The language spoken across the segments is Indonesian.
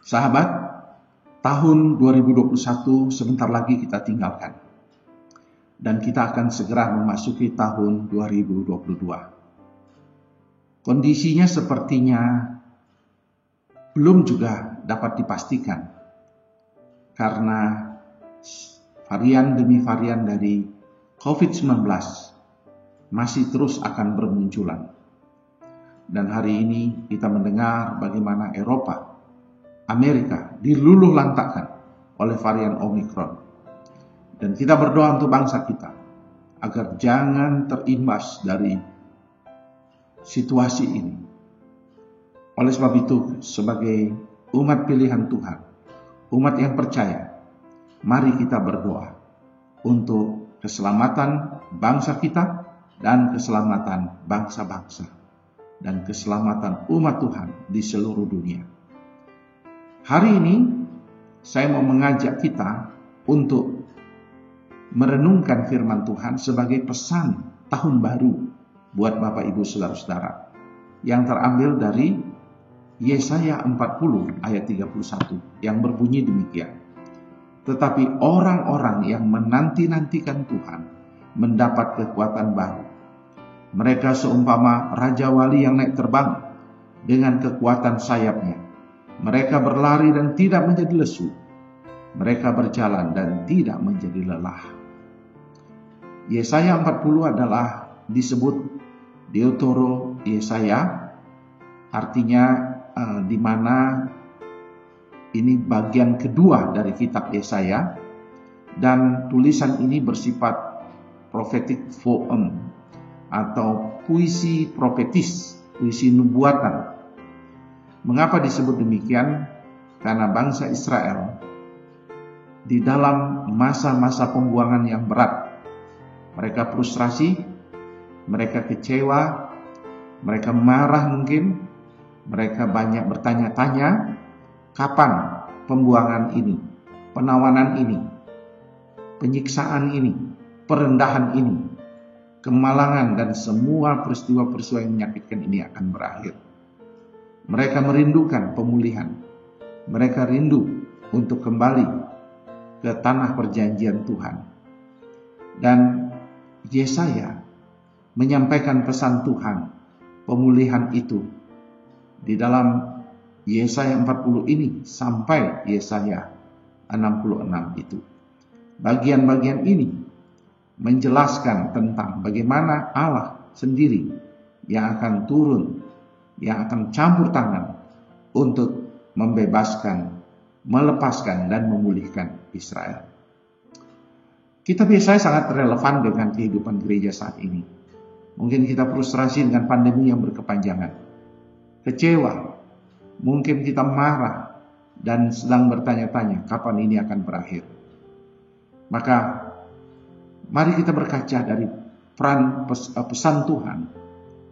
Sahabat, tahun 2021 sebentar lagi kita tinggalkan. Dan kita akan segera memasuki tahun 2022. Kondisinya sepertinya belum juga dapat dipastikan. Karena varian demi varian dari COVID-19 masih terus akan bermunculan. Dan hari ini kita mendengar bagaimana Eropa, Amerika diluluh lantakkan oleh varian Omikron. Dan kita berdoa untuk bangsa kita agar jangan terimbas dari situasi ini. Oleh sebab itu, sebagai umat pilihan Tuhan, umat yang percaya, mari kita berdoa untuk keselamatan bangsa kita dan keselamatan bangsa-bangsa dan keselamatan umat Tuhan di seluruh dunia. Hari ini saya mau mengajak kita untuk merenungkan firman Tuhan sebagai pesan tahun baru buat Bapak Ibu Saudara-saudara yang terambil dari Yesaya 40 ayat 31 yang berbunyi demikian. Tetapi orang-orang yang menanti-nantikan Tuhan mendapat kekuatan baru. Mereka seumpama Raja Wali yang naik terbang dengan kekuatan sayapnya. Mereka berlari dan tidak menjadi lesu. Mereka berjalan dan tidak menjadi lelah. Yesaya 40 adalah disebut Deutero Yesaya. Artinya di mana ini bagian kedua dari kitab Yesaya. Dan tulisan ini bersifat prophetic poem atau puisi profetis, puisi nubuatan. Mengapa disebut demikian? Karena bangsa Israel di dalam masa-masa pembuangan yang berat, mereka frustrasi, mereka kecewa, mereka marah mungkin, mereka banyak bertanya-tanya, kapan pembuangan ini, penawanan ini, penyiksaan ini, perendahan ini, kemalangan dan semua peristiwa-peristiwa yang menyakitkan ini akan berakhir. Mereka merindukan pemulihan. Mereka rindu untuk kembali ke tanah perjanjian Tuhan. Dan Yesaya menyampaikan pesan Tuhan, pemulihan itu di dalam Yesaya 40 ini sampai Yesaya 66 itu. Bagian-bagian ini menjelaskan tentang bagaimana Allah sendiri yang akan turun, yang akan campur tangan untuk membebaskan, melepaskan dan memulihkan Israel. Kitab Yesaya sangat relevan dengan kehidupan gereja saat ini. Mungkin kita frustrasi dengan pandemi yang berkepanjangan, kecewa, mungkin kita marah dan sedang bertanya-tanya kapan ini akan berakhir. Maka mari kita berkaca dari pesan Tuhan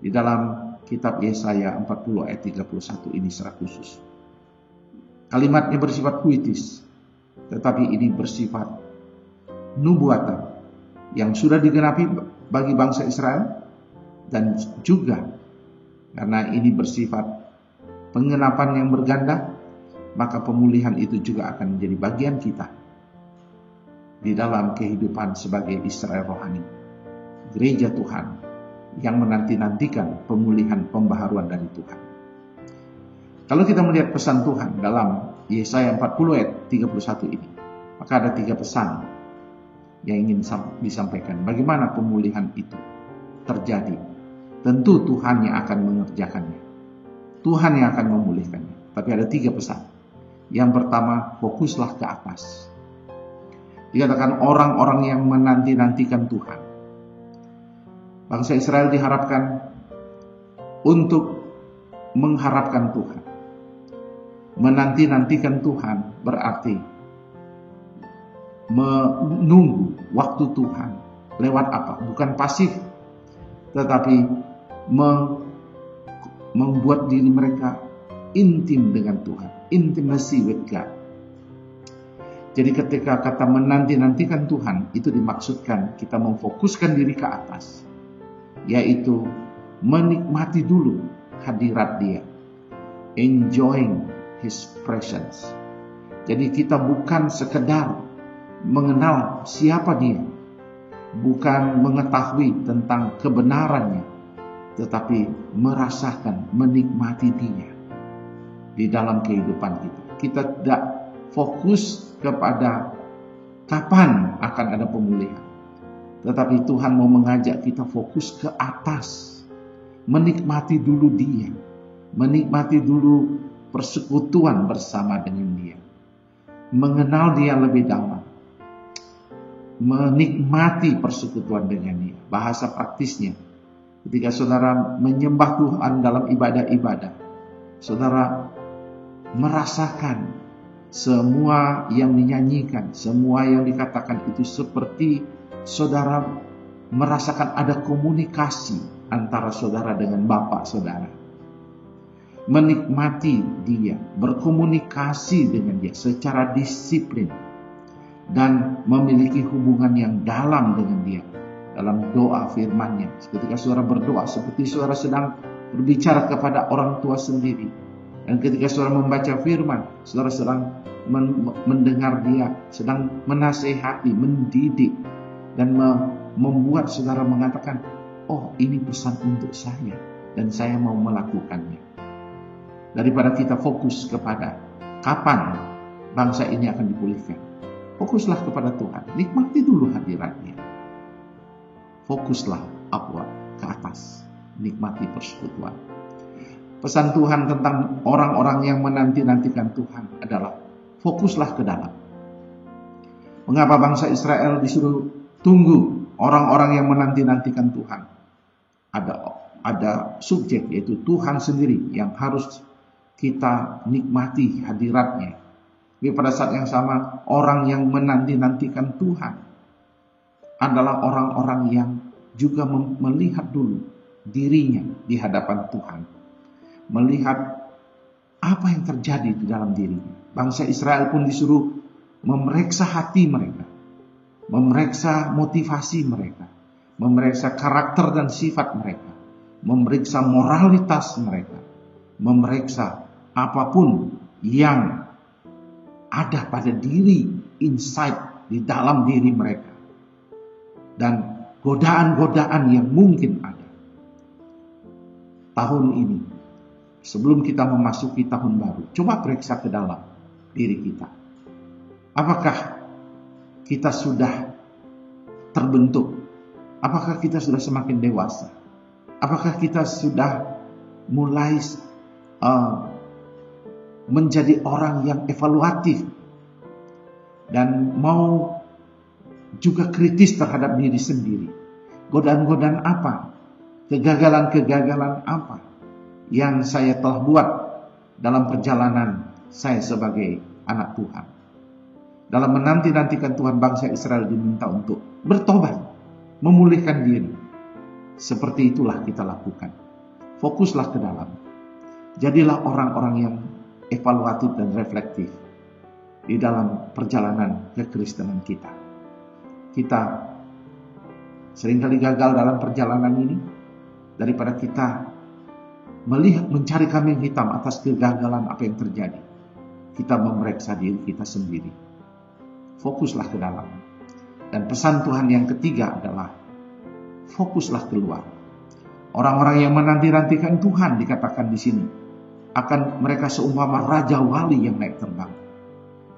di dalam kitab Yesaya 40 ayat 31 ini secara khusus. Kalimatnya bersifat puitis, tetapi ini bersifat nubuatan yang sudah digenapi bagi bangsa Israel, dan juga karena ini bersifat pengenapan yang berganda, maka pemulihan itu juga akan menjadi bagian kita di dalam kehidupan sebagai Israel rohani, gereja Tuhan yang menanti-nantikan pemulihan pembaharuan dari Tuhan. Kalau kita melihat pesan Tuhan dalam Yesaya 40 ayat 31 ini, maka ada 3 pesan yang ingin disampaikan. Bagaimana pemulihan itu terjadi? Tentu Tuhan yang akan mengerjakannya. Tuhan yang akan memulihkannya. Tapi ada 3 pesan. Yang pertama, fokuslah ke atas. Dikatakan orang-orang yang menanti-nantikan Tuhan. Bangsa Israel diharapkan untuk mengharapkan Tuhan. Menanti-nantikan Tuhan berarti menunggu waktu Tuhan. Lewat apa? Bukan pasif, tetapi membuat diri mereka intim dengan Tuhan. Intimacy with God. Jadi ketika kata menanti-nantikan Tuhan, itu dimaksudkan kita memfokuskan diri ke atas, yaitu menikmati dulu hadirat Dia, enjoying His presence. Jadi kita bukan sekedar mengenal siapa dia, bukan mengetahui tentang kebenarannya, tetapi merasakan, menikmati dia di dalam kehidupan kita. Kita tidak fokus kepada kapan akan ada pemulihan, tetapi Tuhan mau mengajak kita fokus ke atas, menikmati dulu dia, menikmati dulu persekutuan bersama dengan dia, mengenal dia lebih dalam, menikmati persekutuan dengan dia. Bahasa praktisnya, ketika saudara menyembah Tuhan dalam ibadah-ibadah, saudara merasakan semua yang dinyanyikan, semua yang dikatakan itu seperti saudara merasakan ada komunikasi antara saudara dengan Bapa saudara. Menikmati dia, berkomunikasi dengan dia secara disiplin, dan memiliki hubungan yang dalam dengan dia dalam doa firman-Nya. Ketika saudara berdoa, seperti saudara sedang berbicara kepada orang tua sendiri. Dan ketika saudara membaca firman, saudara sedang mendengar dia, sedang menasehati, mendidik, dan membuat saudara mengatakan, oh ini pesan untuk saya, dan saya mau melakukannya. Daripada kita fokus kepada kapan bangsa ini akan dipulihkan, fokuslah kepada Tuhan. Nikmati dulu hadiratnya. Fokuslah upward, ke atas. Nikmati persekutuan. Pesan Tuhan tentang orang-orang yang menanti-nantikan Tuhan adalah fokuslah ke dalam. Mengapa bangsa Israel disuruh tunggu orang-orang yang menanti-nantikan Tuhan? Ada subjek, yaitu Tuhan sendiri yang harus kita nikmati hadiratnya. Tapi pada saat yang sama, orang yang menanti-nantikan Tuhan adalah orang-orang yang juga melihat dulu dirinya di hadapan Tuhan. Melihat apa yang terjadi di dalam dirinya. Bangsa Israel pun disuruh memeriksa hati mereka, memeriksa motivasi mereka, memeriksa karakter dan sifat mereka, memeriksa moralitas mereka, memeriksa apapun yang ada pada diri, inside di dalam diri mereka, dan godaan-godaan yang mungkin ada. Tahun ini, sebelum kita memasuki tahun baru, coba periksa ke dalam diri kita. Apakah kita sudah terbentuk? Apakah kita sudah semakin dewasa? Apakah kita sudah mulai menjadi orang yang evaluatif dan mau juga kritis terhadap diri sendiri? Godaan-godaan apa? Kegagalan-kegagalan apa yang saya telah buat dalam perjalanan saya sebagai anak Tuhan? Dalam menanti-nantikan Tuhan, bangsa Israel diminta untuk bertobat, memulihkan diri. Seperti itulah kita lakukan. Fokuslah ke dalam. Jadilah orang-orang yang evaluatif dan reflektif di dalam perjalanan kekristenan kita. Kita seringkali gagal dalam perjalanan ini daripada kita melihat, mencari kambing hitam atas kegagalan apa yang terjadi. Kita memeriksa diri kita sendiri. Fokuslah ke dalam. Dan pesan Tuhan yang ketiga adalah fokuslah keluar. Orang-orang yang menanti-nantikan Tuhan, dikatakan di sini, akan mereka seumpama raja wali yang naik terbang,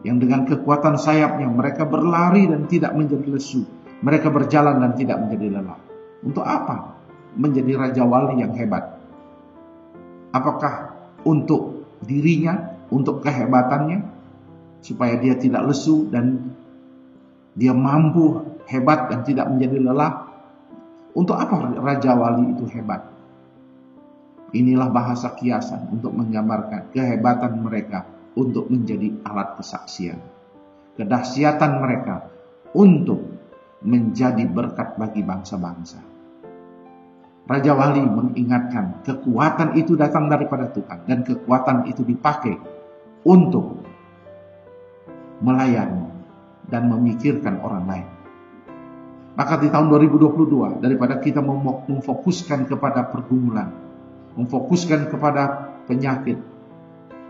yang dengan kekuatan sayapnya mereka berlari dan tidak menjadi lesu, mereka berjalan dan tidak menjadi lelah. Untuk apa menjadi raja wali yang hebat? Apakah untuk dirinya, untuk kehebatannya, supaya dia tidak lesu dan dia mampu hebat dan tidak menjadi lelah? Untuk apa raja wali itu hebat? Inilah bahasa kiasan untuk menggambarkan kehebatan mereka untuk menjadi alat kesaksian. Kedahsyatan mereka untuk menjadi berkat bagi bangsa-bangsa. Raja wali mengingatkan kekuatan itu datang daripada Tuhan, dan kekuatan itu dipakai untuk melayani dan memikirkan orang lain. Maka di tahun 2022, daripada kita memfokuskan kepada pergumulan, memfokuskan kepada penyakit,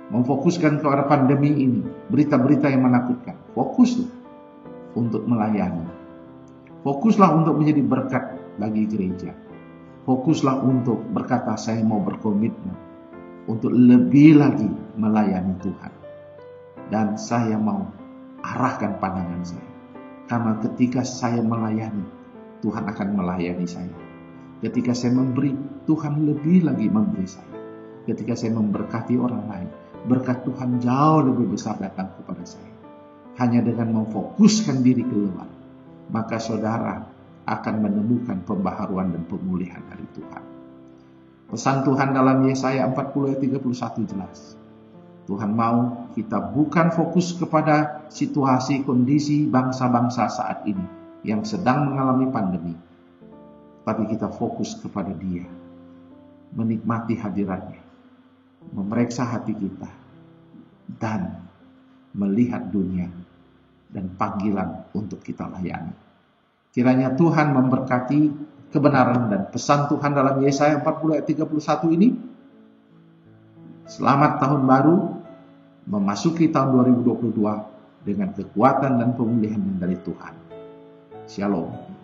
memfokuskan kepada pandemi ini, berita-berita yang menakutkan. Fokuslah untuk melayani. Fokuslah untuk menjadi berkat bagi gereja. Fokuslah untuk berkata, saya mau berkomitmen untuk lebih lagi melayani Tuhan. Dan saya mau arahkan pandangan saya. Karena ketika saya melayani, Tuhan akan melayani saya. Ketika saya memberi, Tuhan lebih lagi memberi saya. Ketika saya memberkati orang lain, berkat Tuhan jauh lebih besar datang kepada saya. Hanya dengan memfokuskan diri keluar, maka saudara akan menemukan pembaharuan dan pemulihan dari Tuhan. Pesan Tuhan dalam Yesaya 40 ayat 31 jelas. Tuhan mau kita bukan fokus kepada situasi kondisi bangsa-bangsa saat ini yang sedang mengalami pandemi, tapi kita fokus kepada Dia, menikmati hadiratnya, memeriksa hati kita, dan melihat dunia dan panggilan untuk kita layani. Kiranya Tuhan memberkati kebenaran dan pesan Tuhan dalam Yesaya 40 ayat 31 ini. Selamat tahun baru, memasuki tahun 2022 dengan kekuatan dan pemulihan dari Tuhan. Shalom.